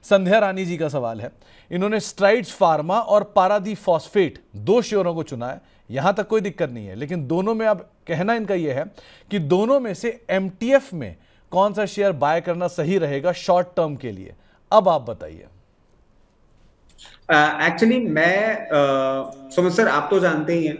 संध्या रानी जी का सवाल है। इन्होंने स्ट्राइड्स फार्मा और पारादीप फॉस्फेट 2 शेयरों को चुना है। यहां तक कोई दिक्कत नहीं है, लेकिन दोनों में अब कहना इनका यह है कि दोनों में से एमटीएफ में कौन सा शेयर बाय करना सही रहेगा शॉर्ट टर्म के लिए। अब आप बताइए। एक्चुअली सुमित सर, आप तो जानते ही हैं,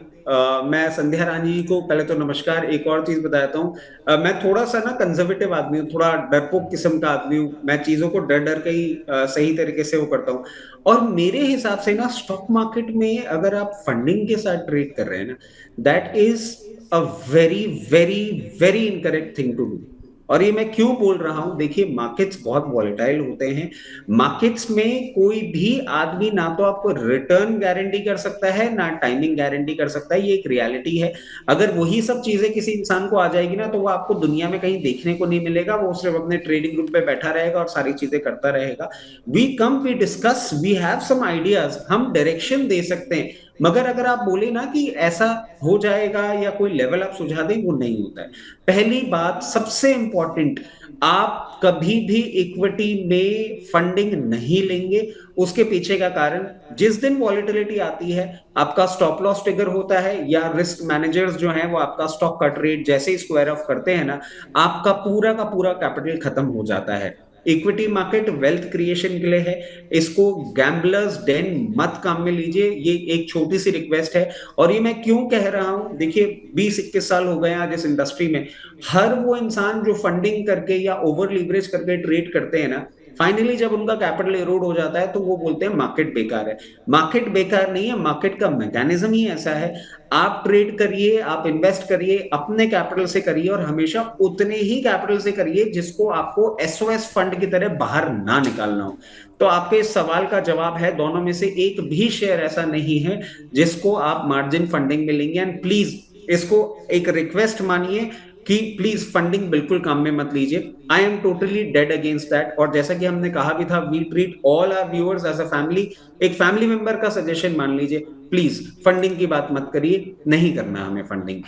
मैं संध्या रानी जी को पहले तो नमस्कार। एक और चीज बताता हूँ, मैं थोड़ा सा ना कंजर्वेटिव आदमी हूँ, थोड़ा डरपोक किस्म का आदमी हूँ। मैं चीजों को डर डर के ही सही तरीके से वो करता हूँ। और मेरे हिसाब से ना, स्टॉक मार्केट में अगर आप फंडिंग के साथ ट्रेड कर रहे हैं ना, that is a very very very incorrect thing to do. और ये मैं क्यों बोल रहा हूं, देखिए मार्केट्स बहुत वॉलेटाइल होते हैं। मार्केट्स में कोई भी आदमी ना तो आपको रिटर्न गारंटी कर सकता है, ना टाइमिंग गारंटी कर सकता है। ये एक रियलिटी है। अगर वही सब चीजें किसी इंसान को आ जाएगी ना, तो वो आपको दुनिया में कहीं देखने को नहीं मिलेगा। वो सिर्फ अपने ट्रेडिंग ग्रुप पे बैठा रहेगा और सारी चीजें करता रहेगा। We come, we discuss, we have some ideas, हम डायरेक्शन दे सकते हैं। मगर अगर आप बोले ना कि ऐसा हो जाएगा या कोई लेवल आप सुझा दें, वो नहीं होता है। पहली बात सबसे इंपॉर्टेंट, आप कभी भी इक्विटी में फंडिंग नहीं लेंगे। उसके पीछे का कारण, जिस दिन वॉलेटिलिटी आती है, आपका स्टॉप लॉस ट्रिगर होता है, या रिस्क मैनेजर्स जो हैं वो आपका स्टॉक का ट्रेड जैसे ही स्क्वायर ऑफ करते हैं ना, आपका पूरा का पूरा कैपिटल खत्म हो जाता है। इक्विटी मार्केट वेल्थ क्रिएशन के लिए है। इसको गैम्बलर्स डेन मत काम में लीजिए, ये एक छोटी सी रिक्वेस्ट है। और ये मैं क्यों कह रहा हूं, देखिए 20-21 साल हो गए आज इस इंडस्ट्री में। हर वो इंसान जो फंडिंग करके या ओवर लीवरेज करके ट्रेड करते हैं ना, फाइनली जब उनका कैपिटल एरोड हो जाता है तो वो बोलते हैं मार्केट बेकार है। मार्केट बेकार नहीं है, मार्केट का मैकेनिज्म ही ऐसा है। आप ट्रेड करिए, आप इन्वेस्ट करिए, अपने कैपिटल से करिए, और हमेशा उतने ही कैपिटल से करिए जिसको आपको एसओएस फंड की तरह बाहर ना निकालना हो। तो आपके इस सवाल का जवाब है, दोनों में से एक भी शेयर ऐसा नहीं है जिसको आप मार्जिन फंडिंग में लेंगे। एंड प्लीज इसको एक रिक्वेस्ट मानिए कि प्लीज फंडिंग बिल्कुल काम में मत लीजिए। I am totally dead against that. और जैसा कि हमने कहा भी था, we treat all our viewers as a family. एक फैमिली मेंबर का सजेशन मान लीजिए, प्लीज फंडिंग की बात मत करिए, नहीं करना हमें फंडिंग।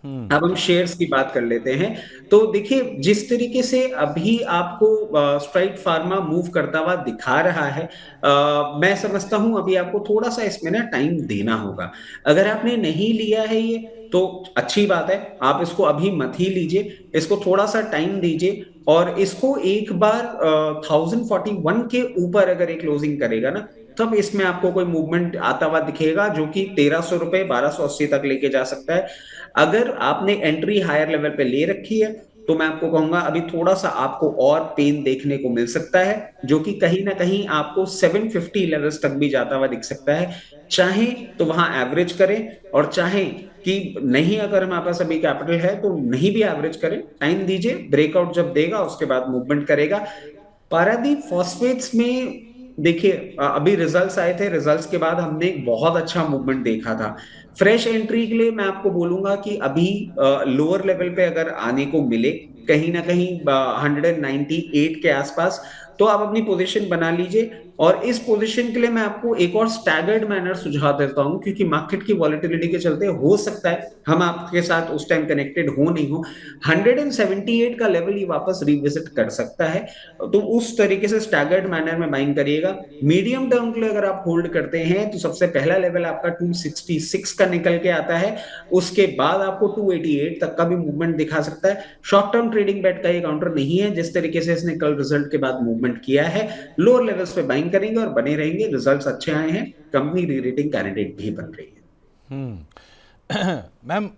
अब हम शेयर्स की बात कर लेते हैं। तो देखिए, जिस तरीके से अभी आपको स्ट्राइड फार्मा मूव करता हुआ दिखा रहा है, मैं समझता हूं अभी आपको थोड़ा सा इसमें ना टाइम देना होगा। अगर आपने नहीं लिया है ये, तो अच्छी बात है, आप इसको अभी मत ही लीजिए, इसको थोड़ा सा टाइम दीजिए। और इसको एक बार 1041 के ऊपर अगर एक क्लोजिंग करेगा ना, तब इसमें आपको कोई मूवमेंट आता हुआ दिखेगा जो कि 1300 रुपए 1280 तक लेके जा सकता है। अगर आपने एंट्री हायर लेवल पे ले रखी है, तो मैं आपको कहूंगा अभी थोड़ा सा आपको और पेन देखने को मिल सकता है, जो कि कहीं ना कहीं आपको 750 लेवल्स तक भी जाता हुआ दिख सकता है। चाहे तो वहां एवरेज करें, और चाहे कि नहीं, अगर हमारे पास अभी कैपिटल है तो नहीं भी एवरेज करें, टाइम दीजिए, ब्रेकआउट जब देगा उसके बाद मूवमेंट करेगा। पारादीप फॉस्फेट्स में देखिए, अभी रिजल्ट्स आए थे, रिजल्ट्स के बाद हमने एक बहुत अच्छा मूवमेंट देखा था। फ्रेश एंट्री के लिए मैं आपको बोलूंगा कि अभी लोअर लेवल पे अगर आने को मिले, कहीं ना कहीं 198 के आसपास, तो आप अपनी पोजीशन बना लीजिए। और इस पोजीशन के लिए मैं आपको एक और स्टैगर्ड मैनर सुझाव देता हूं, क्योंकि मार्केट की वॉलेटिलिटी के चलते हो सकता है हम आपके साथ उस टाइम कनेक्टेड हो नहीं हो, 178 का लेवल ये वापस रिविजिट कर सकता है। तो उस तरीके से स्टैगर्ड मैनर में बाइंग करिएगा। मीडियम टर्म के लिए अगर आप होल्ड करते हैं, तो सबसे पहला लेवल आपका 266 का निकल के आता है। उसके बाद आपको 288 तक का भी मूवमेंट दिखा सकता है। शॉर्ट टर्म ट्रेडिंग बेट का ये काउंटर नहीं है। जिस तरीके से इसने कल रिजल्ट के बाद मूवमेंट किया है, लोअर लेवल्स पे बाइंग करेंगे और बने रहेंगे। रिजल्ट्स अच्छे आए हैं, कंपनी री रेटिंग कैंडिडेट भी बन रही है। मैम,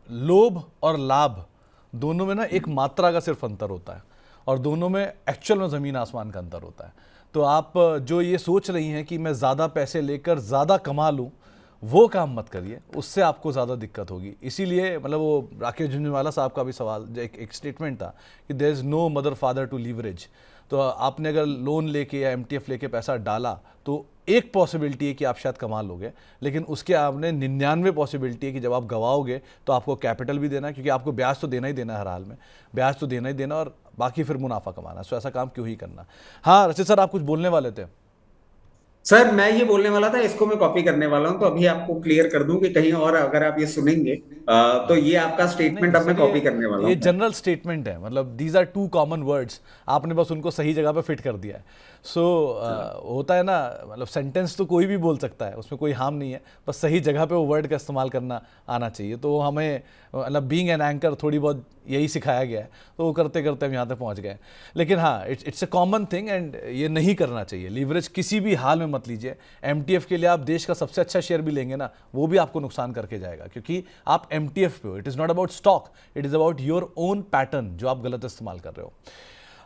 लोभ और लाभ दोनों में ना एक मात्रा का सिर्फ अंतर होता है, और दोनों में एक्चुअल में ज़मीन आसमान का अंतर होता है। तो आप जो ये सोच रही हैं कि मैं ज़्यादा पैसे लेकर ज़्यादा कमा लूँ, वो काम मत करिए, उससे आपको ज़्यादा दिक्कत होगी। इसीलिए मतलब वो राकेश झुंझुनवाला साहब का भी सवाल, एक स्टेटमेंट था कि there is no mother father to leverage. तो आपने अगर लोन लेके या एमटीएफ लेके पैसा डाला, तो एक पॉसिबिलिटी है कि आप शायद कमा लोगे, लेकिन उसके आपने 99 पॉसिबिलिटी है कि जब आप गवाओगे तो आपको कैपिटल भी देना है, क्योंकि आपको ब्याज तो देना ही देना है, हर हाल में ब्याज तो देना ही देना, और बाकी फिर मुनाफा कमाना। सो ऐसा काम क्यों ही करना। हाँ रचित सर, आप कुछ बोलने वाले थे। सर मैं ये बोलने वाला था, इसको मैं कॉपी करने वाला हूं, तो अभी आपको क्लियर कर दूं कि कहीं और अगर आप ये सुनेंगे तो ये आपका स्टेटमेंट नहीं अब मैं सर, कॉपी करने वाला ये हूं। जनरल स्टेटमेंट है, मतलब these are two common words, आपने बस उनको सही जगह पे फिट कर दिया है। सो होता है ना, मतलब सेंटेंस तो कोई भी बोल सकता है, उसमें कोई हार्म नहीं है, बस सही जगह पे वो वर्ड का इस्तेमाल करना आना चाहिए। तो हमें मतलब बीइंग एन एंकर थोड़ी बहुत यही सिखाया गया है, तो वो करते करते हम यहाँ तक पहुँच गए। लेकिन हाँ, it's a common thing and ये नहीं करना चाहिए। लीवरेज किसी भी हाल में मत लीजिए। एमटीएफ के लिए आप देश का सबसे अच्छा शेयर भी लेंगे ना, वो भी आपको नुकसान करके जाएगा, क्योंकि आप एमटीएफ पे हो। It is not about stock, it is about your own pattern जो आप गलत इस्तेमाल कर रहे हो।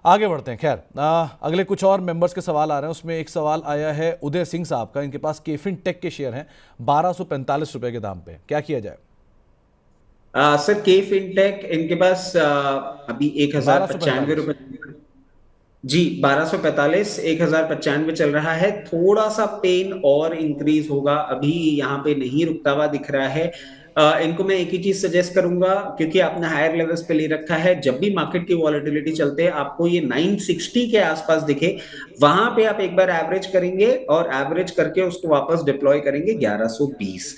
आगे बढ़ते हैं। खैर, अगले कुछ और मेंबर्स के सवाल आ रहे हैं। उसमें एक सवाल आया है उदय सिंह साहब का। इनके पास केफिन टेक के शेयर हैं 1245 रुपए के दाम पे, क्या किया जाए? सर के फिनटेक इनके पास अभी एक हजार बारह सौ पचानवे पैंतालीस रुपए जी 1245, 1095 चल रहा है। थोड़ा सा पेन और इंक्रीज होगा, अभी यहाँ पे नहीं रुकता हुआ दिख रहा है। इनको मैं एक ही चीज सजेस्ट करूंगा, क्योंकि आपने हायर लेवल्स पे ले रखा है, जब भी मार्केट की वॉलेटिलिटी चलते हैं आपको ये 960 के आसपास दिखे, वहां पे आप एक बार एवरेज करेंगे और एवरेज करके उसको वापस डिप्लॉय करेंगे 1120।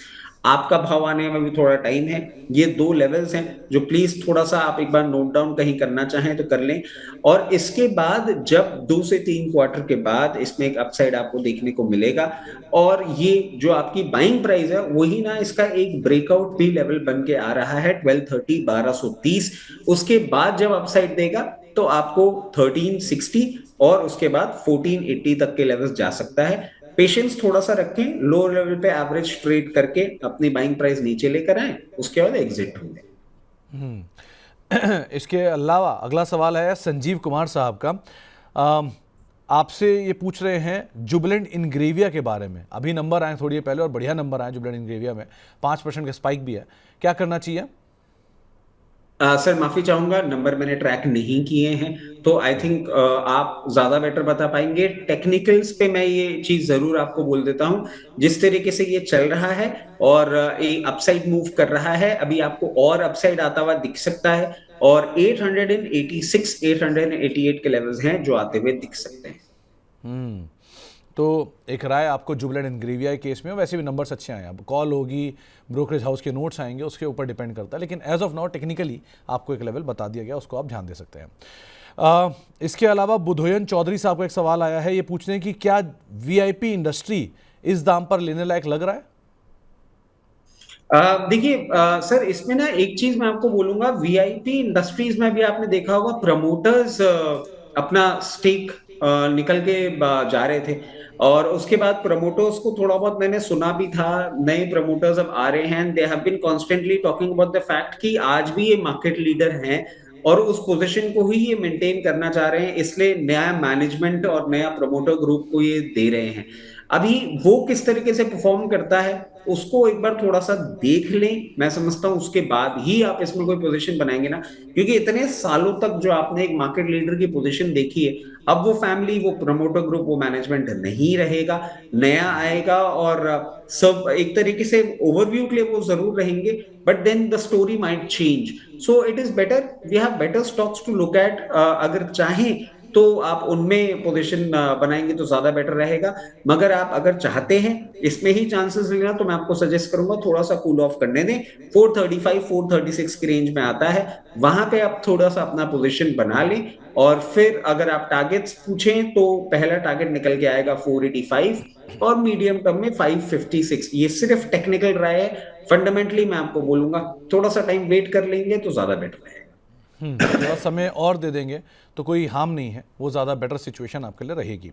आपका भाव आने में भी थोड़ा टाइम है। ये दो लेवल्स हैं जो प्लीज थोड़ा सा आप एक बार नोट डाउन कहीं करना चाहें तो कर लें। और इसके बाद जब 2 से 3 क्वार्टर के बाद इसमें एक अपसाइड आपको देखने को मिलेगा, और ये जो आपकी बाइंग प्राइस है वही ना इसका एक ब्रेकआउट भी लेवल बन के आ रहा है 1230, 1230। उसके बाद जब अपसाइड देगा तो आपको 1360 और उसके बाद 1480 तक के लेवल्स जा सकता है। पेशेंस थोड़ा सा रखें, लो लेवल पे एवरेज ट्रेड करके अपनी बाइंग प्राइस नीचे लेकर आए, उसके बाद एग्जिट होंगे। इसके अलावा अगला सवाल है संजीव कुमार साहब का। आपसे ये पूछ रहे हैं जुबिलेंट इनग्रेविया के बारे में। अभी नंबर आए थोड़ी देर पहले और बढ़िया नंबर आए जुबिलेंट इनग्रेविया में, 5% का स्पाइक भी है, क्या करना चाहिए? सर माफी चाहूंगा, नंबर मैंने ट्रैक नहीं किए हैं, तो आई थिंक आप ज्यादा बेटर बता पाएंगे। टेक्निकल्स पे मैं ये चीज जरूर आपको बोल देता हूं, जिस तरीके से ये चल रहा है और एक अपसाइड मूव कर रहा है, अभी आपको और अपसाइड आता हुआ दिख सकता है, और 886, 888 के लेवल्स हैं जो आते हुए दिख सकते हैं। तो एक राय आपको जुबिलेंट इनग्रेविया के केस में, वैसे भी नंबर्स अच्छे आए हैं, अब कॉल होगी, ब्रोकरेज हाउस के नोट्स आएंगे, उसके ऊपर डिपेंड करता है, लेकिन एज ऑफ नाउ टेक्निकली आपको एक लेवल बता दिया गया, उसको आप ध्यान दे सकते हैं। इसके अलावा बुधोयन चौधरी साहब का एक सवाल आया है, ये पूछने हैं कि क्या वीआईपी इंडस्ट्री इस दाम पर लेने लायक लग रहा है? देखिए सर, इसमें ना एक चीज मैं आपको बोलूंगा, वीआईपी इंडस्ट्रीज में भी आपने देखा होगा प्रमोटर्स अपना स्टेक निकल के जा रहे थे, और उसके बाद प्रमोटर्स को थोड़ा बहुत मैंने सुना भी था, नए प्रमोटर्स अब आ रहे हैं, they have been constantly talking about the fact कि आज भी ये मार्केट लीडर हैं और उस पोजीशन को ही ये मेंटेन करना चाह रहे हैं, इसलिए नया मैनेजमेंट और नया प्रमोटर ग्रुप को ये दे रहे हैं। अभी वो किस तरीके से परफॉर्म करता है उसको एक बार थोड़ा सा देख लें, मैं समझता हूं उसके बाद ही आप इसमें कोई पोजीशन बनाएंगे ना, क्योंकि इतने सालों तक जो आपने एक मार्केट लीडर की पोजीशन देखी है, अब वो फैमिली, वो प्रमोटर ग्रुप, वो मैनेजमेंट नहीं रहेगा, नया आएगा, और सब एक तरीके से ओवरव्यू के लिए वो जरूर रहेंगे, but then the story might change. So it is better, we have better stocks to look at. अगर चाहें तो आप उनमें पोजीशन बनाएंगे तो ज्यादा बेटर रहेगा, मगर आप अगर चाहते हैं इसमें ही चांसेस लेना तो मैं आपको सजेस्ट करूंगा थोड़ा सा कूल ऑफ करने दें। 435, 436 की रेंज में आता है, वहां पे आप थोड़ा सा अपना पोजीशन बना लें, और फिर अगर आप टारगेट्स पूछें तो पहला टारगेट निकल के आएगा 485, और मीडियम टर्म में 556। ये सिर्फ टेक्निकल राय है, फंडामेंटली मैं आपको बोलूंगा थोड़ा सा टाइम वेट कर लेंगे तो ज्यादा बेटर रहेगा। थोड़ा समय और दे देंगे तो कोई हार्म नहीं है, वो ज़्यादा बेटर सिचुएशन आपके लिए रहेगी।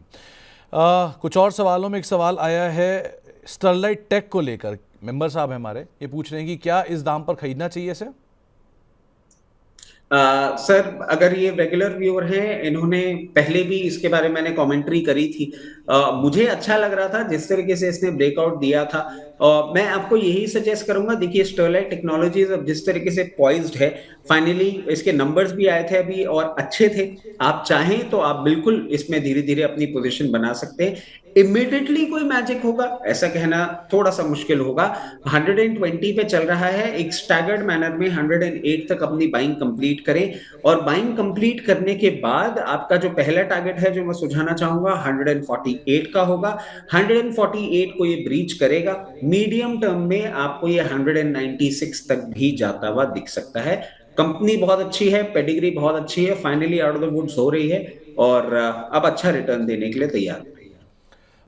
कुछ और सवालों में एक सवाल आया है स्टरलाइट टेक को लेकर। मेंबर साहब हैं हमारे, ये पूछ रहे हैं कि क्या इस दाम पर खरीदना चाहिए इसे? सर अगर ये रेगुलर व्यूअर हैं, इन्होंने पहले भी इसके बारे में मैंने कमेंट्री करी थी, मुझे अच्छा लग रहा था जिस तरीके से इसने ब्रेकआउट दिया था। मैं आपको यही सजेस्ट करूंगा, देखिए स्टरलाइट टेक्नोलॉजीज अब जिस तरीके से पॉइज्ड है, फाइनली इसके नंबर्स भी आए थे अभी और अच्छे थे, आप चाहें तो आप बिल्कुल इसमें धीरे धीरे अपनी पोजीशन बना सकते हैं। इमिडिएटली कोई मैजिक होगा ऐसा कहना थोड़ा सा मुश्किल होगा। 120 पे चल रहा है, एक स्टैगर्ड मैनर में 108 तक अपनी बाइंग कंप्लीट कंप्लीट करें, और बाइंग कंप्लीट करने के बाद आपका जो पहला टारगेट है जो मैं सुझाना चाहूंगा 148 का होगा। 148 को ये ब्रीच करेगा, मीडियम टर्म में आपको ये 196 तक भी जाता हुआ दिख सकता है। कंपनी बहुत अच्छी है, पेडिग्री बहुत अच्छी है, finally out of the woods हो रही है, और अब अच्छा रिटर्न देने के लिए तैयार है।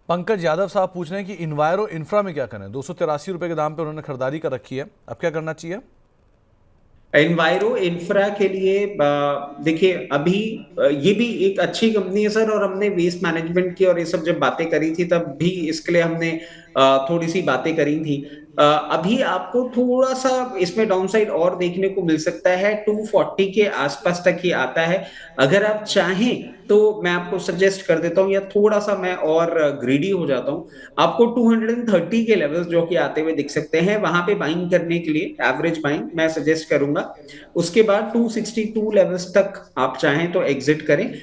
पंकज यादव साहब पूछ रहे हैं कि इन्वायरो इंफ्रा में क्या करें। 283 रुपए के दाम पे उन्होंने खरीदारी कर रखी है, अब क्या करना चाहिए? एनवायरो इंफ्रा के लिए देखिए अभी ये भी एक अच्छी कंपनी है सर, और हमने वेस्ट मैनेजमेंट की और ये सब जब बातें करी थी तब भी इसके लिए हमने थोड़ी सी बातें करी थी। अभी आपको थोड़ा सा इसमें डाउनसाइड और देखने को मिल सकता है, 240 के आसपास तक ही आता है। अगर आप चाहें तो मैं आपको सजेस्ट कर देता हूं, या थोड़ा सा मैं और ग्रीडी हो जाता हूं, आपको 230 के लेवल्स जो कि आते हुए दिख सकते हैं, वहां पे बाइंग करने के लिए एवरेज बाइंग मैं सजेस्ट करूंगा। उसके बाद 262 लेवल्स तक आप चाहें तो एग्जिट करें।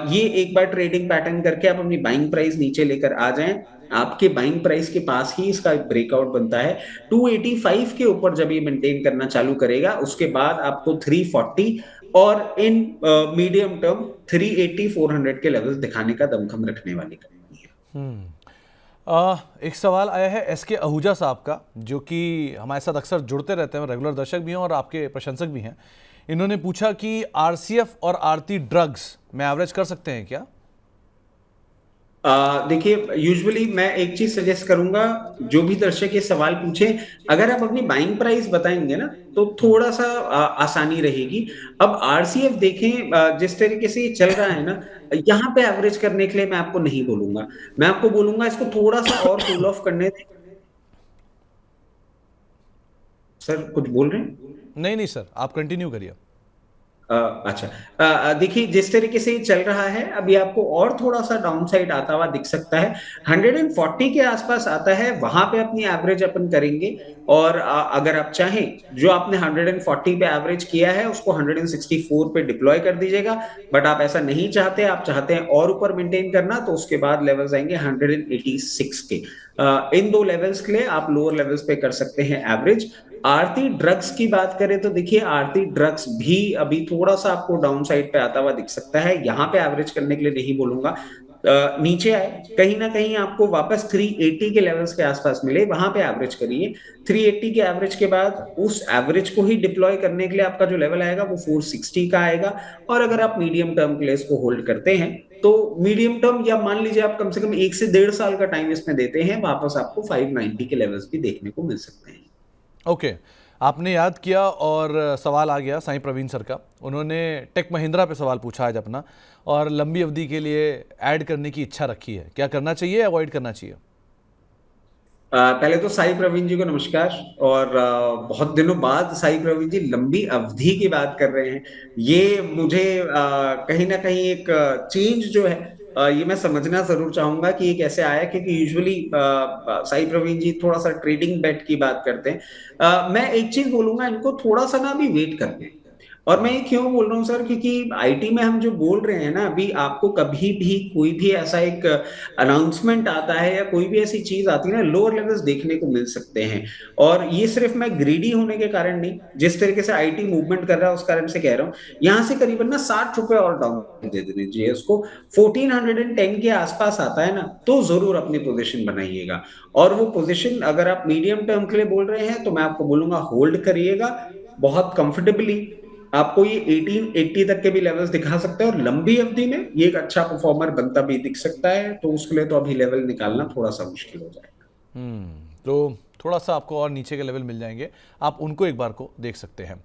ये एक बार ट्रेडिंग पैटर्न करके आप अपनी बाइंग प्राइस नीचे लेकर आ जाएं, आपके बाइंग प्राइस के पास ही इसका एक ब्रेकआउट बनता है। 285 के ऊपर जब ये मेंटेन करना चालू करेगा, उसके बाद आपको 340 और इन मीडियम टर्म 380 400 के लेवल्स दिखाने का दमखम रखने वाली कंपनी है। एक सवाल आया है एस के आहूजा साहब का, जो कि हमारे साथ अक्सर जुड़ते रहते हैं, रेगुलर दर्शक भी हैं और आपके प्रशंसक भी हैं। इन्होंने पूछा कि आरसीएफ और आरती ड्रग्स में एवरेज कर सकते हैं क्या? देखिए यूजुअली मैं एक चीज सजेस्ट करूंगा, जो भी दर्शक ये सवाल पूछे, अगर आप अपनी बाइंग प्राइस बताएंगे ना तो थोड़ा सा आसानी रहेगी। अब आरसीएफ देखें, जिस तरीके से ये चल रहा है ना, यहाँ पे एवरेज करने के लिए मैं आपको नहीं बोलूंगा, मैं आपको बोलूंगा इसको थोड़ा सा और कूल ऑफ करने दें। सर कुछ बोल रहे हैं? नहीं नहीं सर, आप कंटिन्यू करिए। अच्छा, देखिए जिस तरीके से ये चल रहा है, अभी आपको और थोड़ा सा डाउन साइड आता हुआ दिख सकता है। 140 के आसपास आता है, वहां पे अपनी एवरेज अपन करेंगे। और अगर आप चाहें, जो आपने 140 पे एवरेज किया है उसको 164 पे डिप्लॉय कर दीजिएगा। बट आप ऐसा नहीं चाहते, आप चाहते हैं और ऊपर मेंटेन करना, तो उसके बाद लेवल्स आएंगे 186 के। इन दो लेवल्स के लिए आप लोअर लेवल्स पे कर सकते हैं एवरेज। आरती ड्रग्स की बात करें तो देखिए आरती ड्रग्स भी अभी थोड़ा सा आपको डाउन साइड पे आता हुआ दिख सकता है, यहाँ पे एवरेज करने के लिए नहीं बोलूंगा। नीचे आए, कहीं ना कहीं आपको वापस 380 के लेवल्स के आसपास मिले, वहां पे एवरेज करिए। 380 के एवरेज के बाद उस एवरेज को ही डिप्लॉय करने के लिए आपका जो लेवल आएगा वो 460 का आएगा। और अगर आप मीडियम टर्म के लिए इसको होल्ड करते हैं, तो मीडियम टर्म या मान लीजिए आप कम से कम 1 से 1.5 साल का टाइम इसमें देते हैं, वापस आपको 590 के लेवल्स भी देखने को मिल सकते हैं। ओके, आपने याद किया और सवाल आ गया साईं प्रवीण सर का। उन्होंने टेक महिंद्रा पे सवाल पूछा आज अपना, और लंबी अवधि के लिए ऐड करने की इच्छा रखी है। क्या करना चाहिए, अवॉइड करना चाहिए? पहले तो साई प्रवीण जी को नमस्कार। और बहुत दिनों बाद साई प्रवीण जी लंबी अवधि की बात कर रहे हैं, ये मुझे कहीं ना कहीं एक चेंज जो है, ये मैं समझना जरूर चाहूंगा कि ये कैसे आया, क्योंकि यूजुअली साई प्रवीण जी थोड़ा सा ट्रेडिंग बेट की बात करते हैं। मैं एक चीज बोलूंगा, इनको थोड़ा सा ना अभी वेट करते हैं। और मैं ये क्यों बोल रहा हूँ सर, क्योंकि आईटी में हम जो बोल रहे हैं ना, अभी आपको कभी भी कोई भी ऐसा एक अनाउंसमेंट आता है या कोई भी ऐसी चीज आती है ना, लोअर लेवल्स देखने को मिल सकते हैं। और ये सिर्फ मैं ग्रीडी होने के कारण नहीं, जिस तरीके से आईटी मूवमेंट कर रहा है उस कारण से कह रहा हूँ। यहाँ से करीबन ना 60 रुपए और डाउन दे दीजिए उसको, 1410 के आसपास आता है ना, तो जरूर अपनी पोजिशन बनाइएगा। और वो पोजिशन अगर आप मीडियम टर्म के लिए बोल रहे हैं, तो मैं आपको बोलूंगा होल्ड करिएगा बहुत कंफर्टेबली। आपको ये 1880 तक के भी लेवल्स दिखा सकते हैं, और लंबी अवधि में ये एक अच्छा परफॉर्मर बनता भी दिख सकता है, तो उसके लिए तो अभी लेवल निकालना थोड़ा सा मुश्किल हो जाएगा। तो थोड़ा सा आपको और नीचे के लेवल मिल जाएंगे, आप उनको एक बार को देख सकते हैं।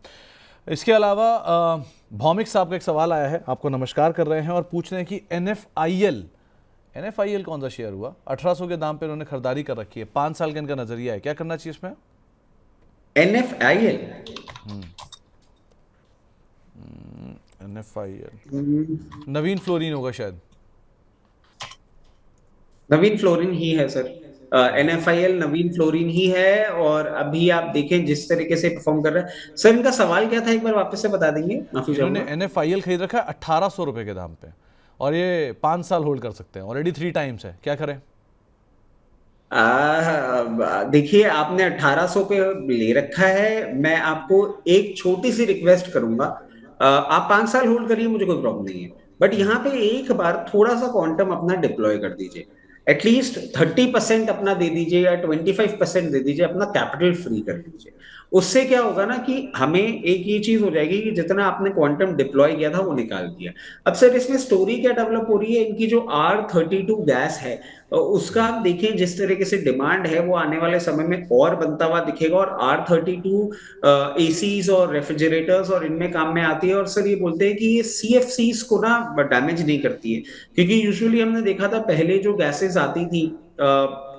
इसके अलावा भौमिक साहब का एक सवाल आया है, आपको नमस्कार कर रहे हैं और पूछ रहे हैं कि एनएफआईएल कौन सा शेयर हुआ? 1800 के दाम पे उन्होंने खरीदारी कर रखी है, 5 साल का इनका नजरिया है, क्या करना चाहिए इसमें? एनएफआईएल नवीन फ्लोरिन होगा शायद। नवीन फ्लोरिन ही है सर, एनएफआईएल नवीन फ्लोरिन ही है। और अभी आप देखें जिस तरीके से परफॉर्म कर रहा है। सर इनका सवाल क्या था, एक बार वापस से बता देंगे, माफी इन्होंने चाहूंगा। एनएफआईएल खरीद रखा है 1800 रुपए के दाम पे, और ये 5 साल होल्ड कर सकते हैं, ऑलरेडी 3 टाइम्स है, क्या करें? देखिए आपने 1800 पे ले रखा है, मैं आपको एक छोटी सी रिक्वेस्ट करूंगा, आप 5 साल होल्ड करिए, मुझे कोई प्रॉब्लम नहीं है, बट यहाँ पे एक बार थोड़ा सा क्वांटम अपना डिप्लॉय कर दीजिए, एटलीस्ट 30% अपना दे दीजिए या 25% दे दीजिए, अपना कैपिटल फ्री कर लीजिए। उससे क्या होगा ना कि हमें एक ये चीज हो जाएगी कि जितना आपने क्वांटम डिप्लॉय किया था वो निकाल दिया। अब सर इसमें स्टोरी क्या डेवलप हो रही है, इनकी जो R32 गैस है उसका आप देखें जिस तरीके से डिमांड है वो आने वाले समय में और बनता हुआ दिखेगा, और R32 एसीज और रेफ्रिजरेटर्स और इनमें काम में आती है। और सर ये बोलते हैं कि ये CFCs को ना डैमेज नहीं करती है, क्योंकि यूजुअली हमने देखा था पहले जो गैसेस आती थी,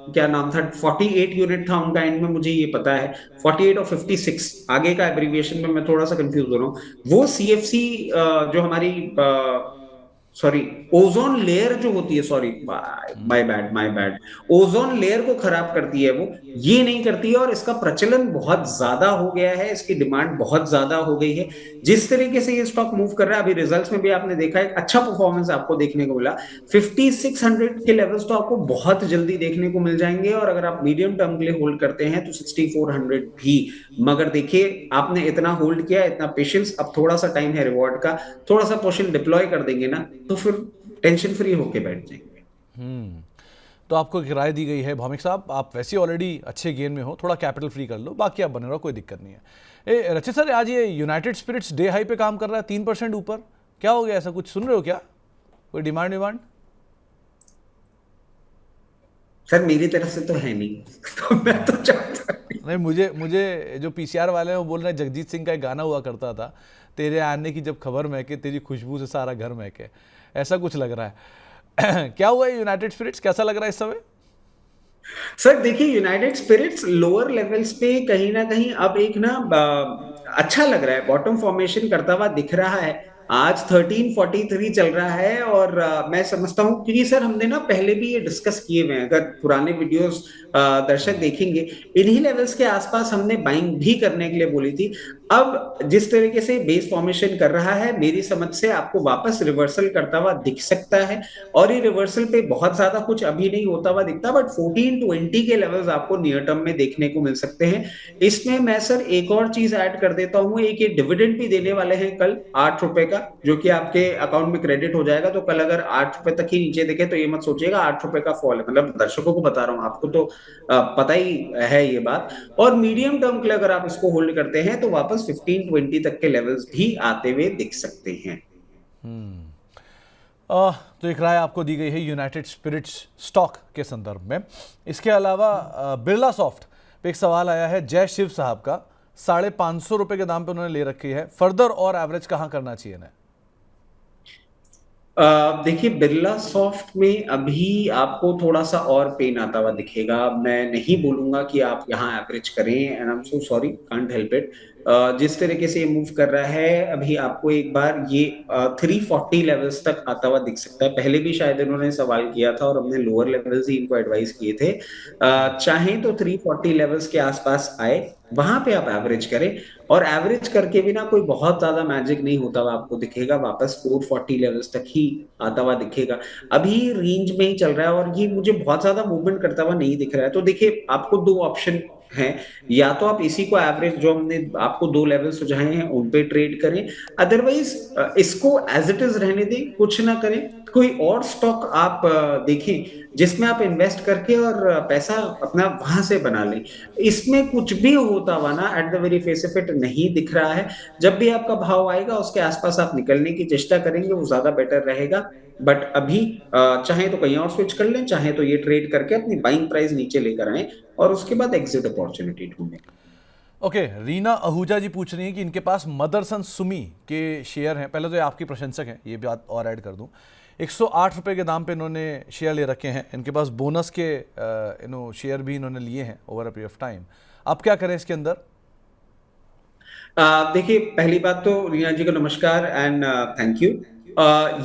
क्या नाम था, 48 यूनिट था उनका, एंड में मुझे ये पता है 48 और 56 आगे का एब्रीविएशन में मैं थोड़ा सा कंफ्यूज हो रहा हूँ। वो CFC जो हमारी सॉरी ओजोन लेयर जो होती है, sorry my bad, ozone layer को खराब करती है, वो ये नहीं करती है। और इसका प्रचलन बहुत ज्यादा हो गया है, इसकी डिमांड बहुत ज्यादा हो गई है। जिस तरीके से ये स्टॉक मूव कर रहा है, अभी रिजल्ट्स में भी आपने देखा एक अच्छा परफॉर्मेंस आपको देखने को मिला। 5600 के लेवल्स तो आपको बहुत जल्दी देखने को मिल जाएंगे, और अगर आप मीडियम टर्म के लिए होल्ड करते हैं तो 6400 भी। मगर देखिए आपने इतना होल्ड किया, इतना पेशेंस, अब थोड़ा सा टाइम है रिवॉर्ड का, थोड़ा सा पोर्शन डिप्लॉय कर देंगे ना तो फिर टेंशन फ्री होके बैठ जाएंगे। तो आपको एक राय दी गई है भौमिक साहब, आप वैसे ऑलरेडी अच्छे गेन में हो, थोड़ा कैपिटल फ्री कर लो, बाकी आप बने रहो, कोई दिक्कत नहीं है। रचित सर, आज ये यूनाइटेड स्पिरिट्स डे हाई पे काम कर रहा है 3% ऊपर, क्या हो गया? ऐसा कुछ सुन रहे हो क्या? कोई डिमांड डिमांड? सर मेरी तरफ से तो है नहीं तो मैं तो चाहता नहीं, मुझे मुझे जो पीसीआर वाले हैं वो बोल रहे हैं जगजीत सिंह का एक गाना हुआ करता था, तेरे आने की जब खबर महके तेरी खुशबू से सारा घर महके, ऐसा कुछ लग रहा है। क्या हुआ है यूनाइटेड स्पिरिट्स, कैसा लग रहा है इस समय? सर देखिए यूनाइटेड स्पिरिट्स लोअर लेवल्स पे कहीं ना कहीं अब एक ना अच्छा लग रहा है, बॉटम फॉर्मेशन करता हुआ दिख रहा है। आज 1343 चल रहा है, और मैं समझता हूं क्योंकि सर हमने ना पहले भी ये डिस्कस किए हुए हैं, अगर पुराने वीडियोस दर्शक देखेंगे, इन्हीं लेवल्स के आसपास हमने बाइंग भी करने के लिए बोली थी। अब जिस तरीके से बेस फॉर्मेशन कर रहा है, मेरी समझ से आपको वापस रिवर्सल करता हुआ दिख सकता है, और ये रिवर्सल पे बहुत ज्यादा कुछ अभी नहीं होता हुआ दिखता, बट 1420 के लेवल्स आपको नियर टर्म में देखने को मिल सकते हैं। इसमें मैं सर एक और चीज ऐड कर देता हूं, एक ये डिविडेंड भी देने वाले हैं कल ₹8 का, जो कि आपके अकाउंट में क्रेडिट हो जाएगा। तो कल अगर ₹8 तक ही नीचे दिखे तो ये मत सोचिएगा ₹8 का फॉल है, मतलब दर्शकों को बता रहा हूं, आपको तो पता ही है ये बात। और मीडियम टर्म के लिए अगर आप इसको होल्ड करते हैं तो वापस 1520 तक के लेवल्स भी आते हुए दिख सकते हैं। तो एक राय आपको दी गई है यूनाइटेड स्पिरिट्स स्टॉक के संदर्भ में। इसके अलावा बिरला सॉफ्ट पे एक सवाल आया है जय शिव साहब का, ₹550 के दाम पे उन्होंने ले रखी है, फर्दर और एवरेज कहाँ करना चाहिए ना? देखिए बिरला सॉफ्ट में अभी आपको थोड़ा सा और पेन आता हुआ दिखेगा। मैं नहीं बोलूंगा कि आप यहाँ एवरेज करें, and I am so sorry, can't help it. जिस तरीके से ये मूव कर रहा है अभी आपको एक बार ये 340 लेवल्स तक आता हुआ दिख सकता है। पहले भी शायद इन्होंने सवाल किया था और हमने लोअर लेवल्स ही इनको एडवाइस किए थे। चाहें तो 340 लेवल्स के आसपास आए, वहां पे आप एवरेज करें, और एवरेज करके भी ना कोई बहुत ज्यादा मैजिक नहीं होता हुआ आपको दिखेगा, वापस 440 लेवल्स तक ही आता हुआ दिखेगा। अभी रेंज में ही चल रहा है और ये मुझे बहुत ज्यादा मूवमेंट करता हुआ नहीं दिख रहा है। तो देखिए आपको दो ऑप्शन है, या तो आप इसी को एवरेज जो हमने आपको दो लेवल सुझाए हैं उन पे ट्रेड करें, अदरवाइज इसको एज इट इज रहने दें, कुछ ना करें। कोई और स्टॉक आप देखें जिसमें आप इन्वेस्ट करके और पैसा अपना वहां से बना लें। इसमें कुछ भी होता हुआ ना at the very face of it नहीं दिख रहा है। जब भी आपका भाव आएगा उसके आसपास आप निकलने की चेष्टा करेंगे, वो ज्यादा बेटर रहेगा। बट अभी चाहे तो कहीं और स्विच कर लें, चाहे तो ये ट्रेड करके अपनी बाइंग प्राइस नीचे लेकर आए और उसके बाद एग्जिट अपॉर्चुनिटी ढूंढें। ओके, रीना आहूजा जी पूछ रही हैं कि इनके पास मदरसन सुमी के शेयर हैं। पहले तो ये आपकी प्रशंसक हैं, ये बात और ऐड कर दूं, ₹108 के दाम पे इन्होंने शेयर ले रखे हैं। इनके पास बोनस के शेयर भी इन्होंने लिए हैं over a period of time. अब क्या करें इसके अंदर? देखिए पहली बात तो रीना जी को नमस्कार एंड थैंक यू।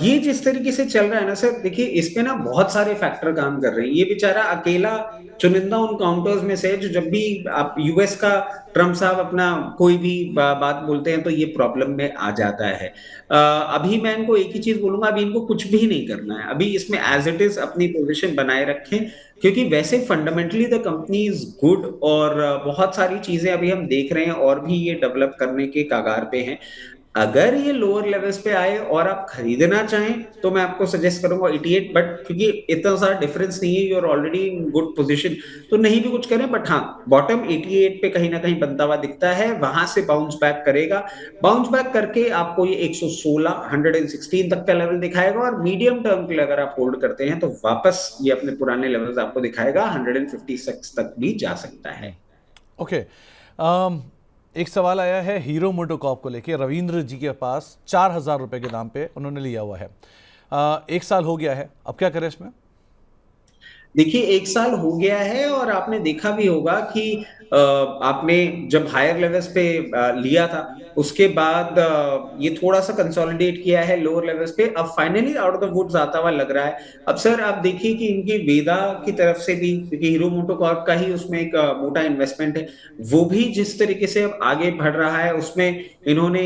ये जिस तरीके से चल रहा है ना सर, देखिए इस पे ना बहुत सारे फैक्टर काम कर रहे हैं। ये बेचारा अकेला चुनिंदा उन काउंटर्स में से है जो जब भी आप यूएस का ट्रम्प साहब अपना कोई भी बात बोलते हैं तो ये प्रॉब्लम में आ जाता है। अभी मैं इनको एक ही चीज बोलूंगा, अभी इनको कुछ भी नहीं करना है, अभी इसमें एज इट इज अपनी पोजीशन बनाए रखें, क्योंकि वैसे fundamentally the company is good, और बहुत सारी चीजें अभी हम देख रहे हैं और भी ये डेवलप करने के कागार पे हैं। अगर ये लोअर लेवल्स पे आए और आप खरीदना चाहें तो मैं आपको सजेस्ट करूंगा 88, बट क्योंकि इतना सारा डिफरेंस नहीं है, you are already in good position, तो नहीं भी कुछ करें, बट हाँ बॉटम 88 पे कहीं ना कहीं बनता हुआ दिखता है, वहां से बाउंस बैक करेगा। बाउंस बैक करके आपको ये 116 116 तक का लेवल दिखाएगा, और मीडियम टर्म के लिए अगर आप होल्ड करते हैं तो वापस ये अपने पुराने लेवल्स आपको दिखाएगा, 156 तक भी जा सकता है। ओके। एक सवाल आया है हीरो मोटोकॉर्प को लेके, रविंद्र जी के पास 4,000 रुपए के दाम पे उन्होंने लिया हुआ है। 1 साल हो गया है, अब क्या करें इसमें? देखिए 1 साल हो गया है, और आपने देखा भी होगा कि आपने जब हायर लेवल्स पे लिया था, उसके बाद ये थोड़ा सा कंसोलिडेट किया है लोअर लेवल्स पे, अब finally out of the woods आता हुआ लग रहा है। अब सर आप देखिए कि इनकी वेदा की तरफ से भी, क्योंकि हीरो मोटोकॉर्प का ही उसमें एक मोटा इन्वेस्टमेंट है, वो भी जिस तरीके से अब आगे बढ़ रहा है, उसमें इन्होंने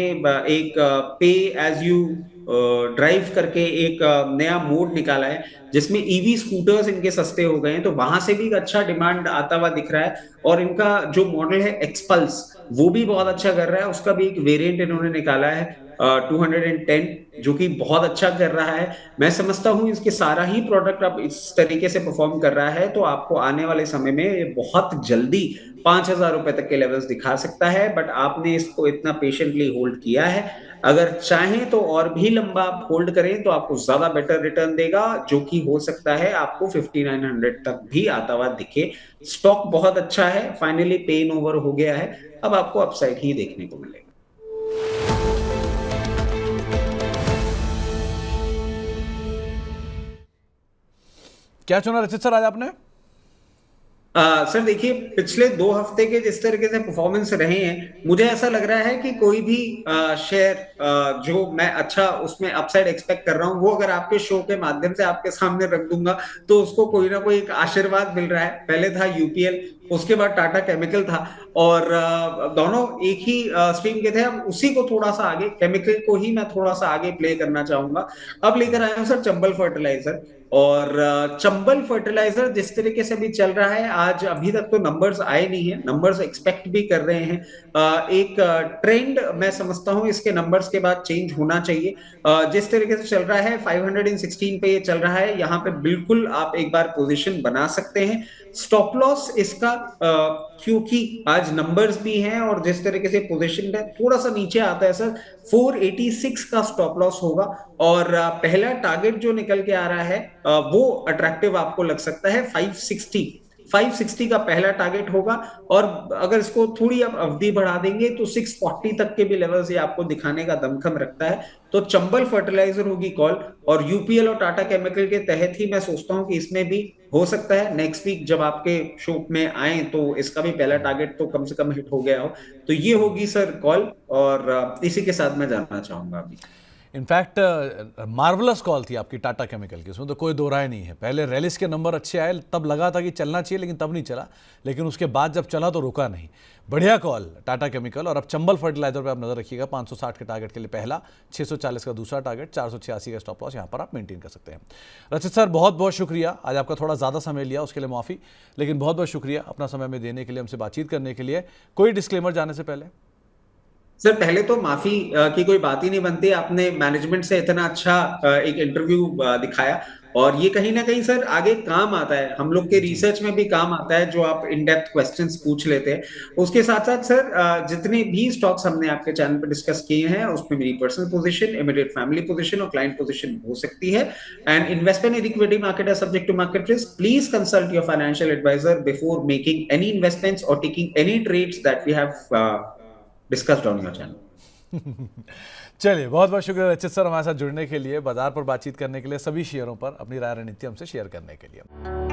एक पे एज यू ड्राइव करके एक नया मोड निकाला है, जिसमें ईवी स्कूटर्स इनके सस्ते हो गए हैं, तो वहां से भी एक अच्छा डिमांड आता हुआ दिख रहा है। और इनका जो मॉडल है एक्सपल्स, वो भी बहुत अच्छा कर रहा है, उसका भी एक वेरिएंट इन्होंने निकाला है 210, जो कि बहुत अच्छा कर रहा है। मैं समझता हूं इसके सारा ही प्रोडक्ट अब इस तरीके से परफॉर्म कर रहा है, तो आपको आने वाले समय में ये बहुत जल्दी 5,000 रुपए तक के लेवल्स दिखा सकता है, बट आपने इसको इतना पेशेंटली होल्ड किया है। अगर चाहें तो और भी लंबा आप होल्ड करें तो आपको ज्यादा बेटर रिटर्न देगा, जो कि हो सकता है आपको 5,900 तक भी आता हुआ दिखे। स्टॉक बहुत अच्छा है, फाइनली पेन ओवर हो गया है, अब आपको अपसाइड ही देखने को मिलेगा। क्या चुना रचित सर आज आपने? सर देखिए पिछले 2 हफ्ते के जिस तरीके से परफॉर्मेंस रहे हैं, मुझे ऐसा लग रहा है कि कोई भी शेयर जो मैं अच्छा उसमें अपसाइड एक्सपेक्ट कर रहा हूं, वो अगर आपके शो के माध्यम से आपके सामने रख दूंगा तो उसको कोई ना कोई एक आशीर्वाद मिल रहा है। पहले था यूपीएल, उसके बाद टाटा केमिकल था, और दोनों एक ही स्ट्रीम के थे। अब उसी को थोड़ा सा आगे, केमिकल को ही मैं थोड़ा सा आगे प्ले करना चाहूंगा। अब लेकर आया हूं सर चंबल फर्टिलाइजर, और चंबल फर्टिलाइजर जिस तरीके से भी चल रहा है, आज अभी तक तो नंबर्स आए नहीं है, नंबर्स एक्सपेक्ट भी कर रहे हैं। एक ट्रेंड मैं समझता हूं इसके नंबर्स के बाद चेंज होना चाहिए। जिस तरीके से चल रहा है 516 पे ये चल रहा है, यहाँ पे बिल्कुल आप एक बार पोजीशन बना सकते हैं। स्टॉप लॉस इसका क्योंकि आज नंबर्स भी हैं और जिस तरीके से पोजीशन है थोड़ा सा नीचे आता है सर, 486 का स्टॉप लॉस होगा। और पहला टारगेट जो निकल के आ रहा है वो अट्रैक्टिव आपको लग सकता है 560 का पहला टारगेट होगा। और अगर इसको थोड़ी आप अवधि बढ़ा देंगे तो 640 तक के भी लेवल से आपको दिखाने का दमखम रखता है। तो चंबल फर्टिलाइजर होगी कॉल, और यूपीएल और टाटा केमिकल के तहत ही मैं सोचता हूं कि इसमें भी हो सकता है नेक्स्ट वीक जब आपके शो में आए तो इसका भी पहला टारगेट तो कम से कम हिट हो गया हो। तो ये होगी सर कॉल, और इसी के साथ मैं जानना चाहूंगा अभी। इनफैक्ट मार्वलस कॉल थी आपकी टाटा केमिकल की, उसमें तो कोई दो राय नहीं है। पहले रैलिस के नंबर अच्छे आए, तब लगा था कि चलना चाहिए, लेकिन तब नहीं चला, लेकिन उसके बाद जब चला तो रुका नहीं। बढ़िया कॉल टाटा केमिकल। और अब चंबल फर्टिलाइजर पे आप नजर रखिएगा, 560 के टारगेट के लिए पहला, 640 का दूसरा टारगेट, 486 का स्टॉप लॉस यहाँ पर आप मेंटेन कर सकते हैं। रचित सर बहुत बहुत शुक्रिया, आज आपका थोड़ा ज़्यादा समय लिया उसके लिए माफ़ी, लेकिन बहुत बहुत शुक्रिया अपना समय में देने के लिए, हमसे बातचीत करने के लिए। कोई डिस्क्लेमर जाने से पहले? सर पहले तो माफी की कोई बात ही नहीं बनती, आपने मैनेजमेंट से इतना अच्छा एक इंटरव्यू दिखाया, और ये कहीं ना कहीं सर आगे काम आता है, हम लोग के जी। रिसर्च में भी काम आता है, जो आप इन डेप्थ क्वेश्चंस पूछ लेते हैं। उसके साथ साथ सर जितने भी स्टॉक्स हमने आपके चैनल पर डिस्कस किए हैं उसमें मेरी personal position, immediate family position और क्लाइंट पोजीशन हो सकती है। And investment in equity market is subject to market risk. Please consult your financial advisor before making any investments or taking any trades that we have discussed on your channel. चलिए बहुत बहुत शुक्रिया रचित sir हमारे साथ जुड़ने के लिए, बाजार पर बातचीत करने के लिए, सभी शेयरों पर अपनी राय रणनीति हमसे शेयर करने के लिए।